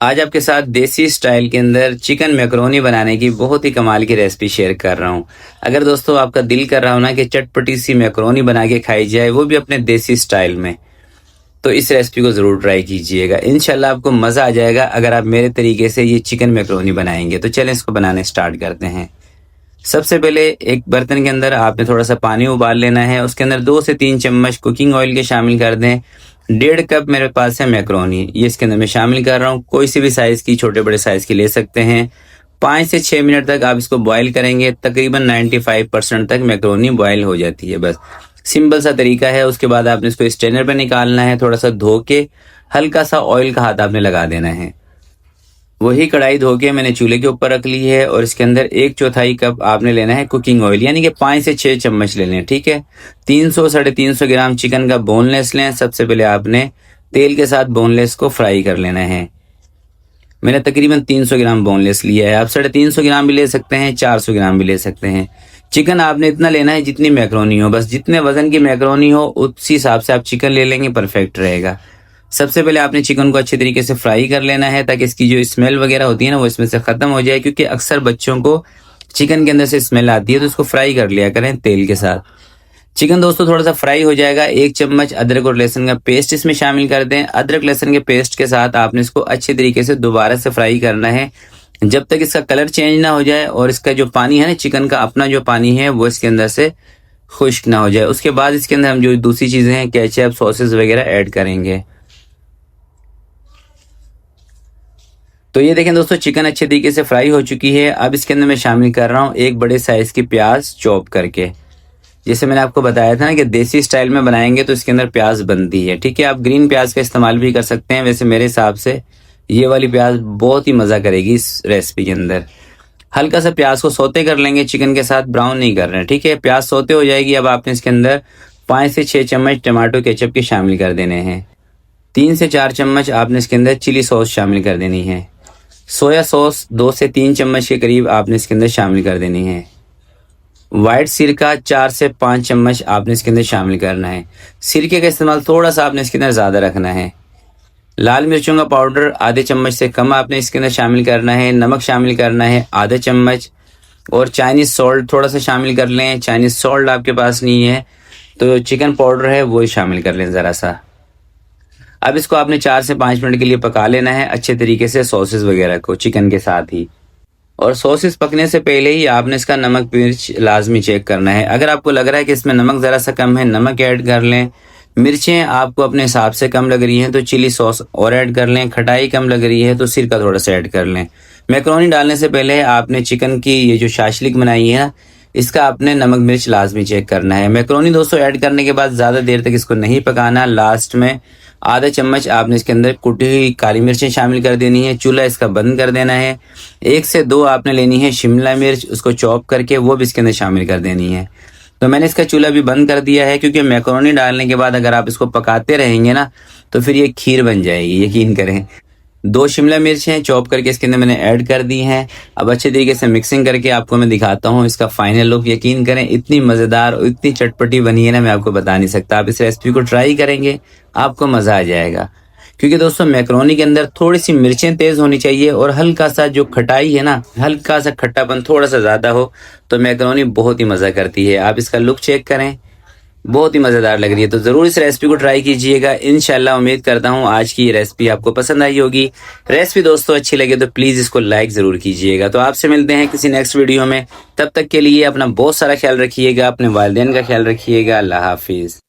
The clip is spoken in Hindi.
आज आपके साथ देसी स्टाइल के अंदर चिकन मैकरोनी बनाने की बहुत ही कमाल की रेसिपी शेयर कर रहा हूँ। अगर दोस्तों आपका दिल कर रहा हो ना कि चटपटी सी मैकरोनी बना के खाई जाए, वो भी अपने देसी स्टाइल में, तो इस रेसिपी को ज़रूर ट्राई कीजिएगा। इंशाल्लाह आपको मज़ा आ जाएगा अगर आप मेरे तरीके से ये चिकन मैकरोनी बनाएंगे। तो चलें इसको बनाने स्टार्ट करते हैं। सबसे पहले एक बर्तन के अंदर आपने थोड़ा सा पानी उबाल लेना है। उसके अंदर 2 से 3 चम्मच कुकिंग ऑयल के शामिल कर दें। 1.5 कप मेरे पास है मैकरोनी, ये इसके अंदर मैं शामिल कर रहा हूँ। कोई सी भी साइज़ की, छोटे बड़े साइज़ की ले सकते हैं। 5 से 6 मिनट तक आप इसको बॉईल करेंगे। तकरीबन 95% तक मैकरोनी बॉईल हो जाती है। बस सिंपल सा तरीका है। उसके बाद आपने इसको स्ट्रेनर पे निकालना है। थोड़ा सा धो के हल्का सा ऑयल का हाथ आपने लगा देना है। वही कढ़ाई धो के मैंने चूल्हे के ऊपर रख ली है और इसके अंदर 1/4 कप आपने लेना है कुकिंग ऑयल, यानी कि 5 से 6 चम्मच लेने हैं। ठीक है। 300-350 ग्राम चिकन का बोनलेस लें। सबसे पहले आपने तेल के साथ बोनलेस को फ्राई कर लेना है। मैंने तकरीबन 300 ग्राम बोनलेस लिया है। आप 350 ग्राम भी ले सकते हैं, 400 ग्राम भी ले सकते हैं। चिकन आपने इतना लेना है जितनी मैकरोनी हो, बस जितने वजन की मैकरोनी हो उसी हिसाब से आप चिकन ले लेंगे, परफेक्ट रहेगा। सबसे पहले आपने चिकन को अच्छे तरीके से फ्राई कर लेना है ताकि इसकी जो स्मेल वगैरह होती है ना वो इसमें से खत्म हो जाए, क्योंकि अक्सर बच्चों को चिकन के अंदर से स्मेल आती है, तो उसको फ्राई कर लिया करें तेल के साथ। चिकन दोस्तों थोड़ा सा फ्राई हो जाएगा। 1 चम्मच अदरक और लहसुन का पेस्ट इसमें शामिल कर दें। अदरक लहसुन के पेस्ट के साथ आपने इसको अच्छे तरीके से दोबारा से फ्राई करना है जब तक इसका कलर चेंज ना हो जाए और इसका जो पानी है ना, चिकन का अपना जो पानी है वो इसके अंदर से खुश्क ना हो जाए। उसके बाद इसके अंदर हम जो दूसरी चीज़ें हैं, केचप, सॉसेस वगैरह ऐड करेंगे। तो ये देखें दोस्तों, चिकन अच्छे तरीके से फ्राई हो चुकी है। अब इसके अंदर मैं शामिल कर रहा हूँ 1 बड़े साइज़ की प्याज चॉप करके। जैसे मैंने आपको बताया था ना कि देसी स्टाइल में बनाएंगे तो इसके अंदर प्याज बनती है। ठीक है। आप ग्रीन प्याज का इस्तेमाल भी कर सकते हैं। वैसे मेरे हिसाब से ये वाली प्याज बहुत ही मज़ा करेगी इस रेसिपी के अंदर। हल्का सा प्याज को सौते कर लेंगे, चिकन के साथ ब्राउन नहीं कर रहे हैं। ठीक है। प्याज सौते हो जाएगी। अब आपने इसके अंदर 5 से 6 चम्मच टमाटो केचप के शामिल कर देने हैं। 3 से 4 चम्मच आपने इसके अंदर चिली सॉस शामिल कर देनी है। सोया सॉस 2 से 3 चम्मच के करीब आपने इसके अंदर शामिल कर देनी है। वाइट सिरका 4 से 5 चम्मच आपने इसके अंदर शामिल करना है। सिरके का इस्तेमाल थोड़ा सा आपने इसके अंदर ज़्यादा रखना है। लाल मिर्चों का पाउडर आधे चम्मच से कम आपने इसके अंदर शामिल करना है। नमक शामिल करना है आधा चम्मच। और चाइनीज़ सॉल्ट थोड़ा सा शामिल कर लें। चाइनीज़ सॉल्ट आपके पास नहीं है तो चिकन पाउडर है वो ही शामिल कर लें ज़रा सा। अब इसको आपने 4 से 5 मिनट के लिए पका लेना है अच्छे तरीके से, सॉसेस वगैरह को चिकन के साथ ही। और सॉसेस पकने से पहले ही आपने इसका नमक मिर्च लाजमी चेक करना है। अगर आपको लग रहा है कि इसमें नमक ज़रा सा कम है, नमक ऐड कर लें। मिर्चें आपको अपने हिसाब से कम लग रही हैं तो चिली सॉस और ऐड कर लें। खटाई कम लग रही है तो सिरका थोड़ा सा ऐड कर लें। मैकरोनी डालने से पहले आपने चिकन की ये जो शाशलिक बनाई है ना, इसका आपने नमक मिर्च लाजमी चेक करना है। मैकरोनी दोस्तों ऐड करने के बाद ज़्यादा देर तक इसको नहीं पकाना। लास्ट में आधा चम्मच आपने इसके अंदर कुटी हुई काली मिर्चें शामिल कर देनी है। चूल्हा इसका बंद कर देना है। 1 से 2 आपने लेनी है शिमला मिर्च, उसको चॉप करके वो भी इसके अंदर शामिल कर देनी है। तो मैंने इसका चूल्हा भी बंद कर दिया है, क्योंकि मैकरोनी डालने के बाद अगर आप इसको पकाते रहेंगे ना तो फिर ये खीर बन जाएगी, यकीन करें। 2 शिमला मिर्च हैं चॉप करके इसके अंदर मैंने ऐड कर दी हैं। अब अच्छे तरीके से मिक्सिंग करके आपको मैं दिखाता हूँ इसका फाइनल लुक। यकीन करें इतनी मज़ेदार और इतनी चटपटी बनी है ना, मैं आपको बता नहीं सकता। आप इस रेसिपी को ट्राई करेंगे आपको मज़ा आ जाएगा, क्योंकि दोस्तों मैकरोनी के अंदर थोड़ी सी मिर्चें तेज़ होनी चाहिए और हल्का सा जो खटाई है ना, हल्का सा खट्टापन थोड़ा सा ज़्यादा हो तो मैकरोनी बहुत ही मज़ा करती है। आप इसका लुक चेक करें, बहुत ही मज़ेदार लग रही है। तो ज़रूर इस रेसिपी को ट्राई कीजिएगा। इंशाल्लाह उम्मीद करता हूँ आज की ये रेसिपी आपको पसंद आई होगी। रेसिपी दोस्तों अच्छी लगे तो प्लीज़ इसको लाइक ज़रूर कीजिएगा। तो आपसे मिलते हैं किसी नेक्स्ट वीडियो में। तब तक के लिए अपना बहुत सारा ख्याल रखिएगा, अपने वालिदैन का ख्याल रखिएगा। अल्लाह हाफिज़।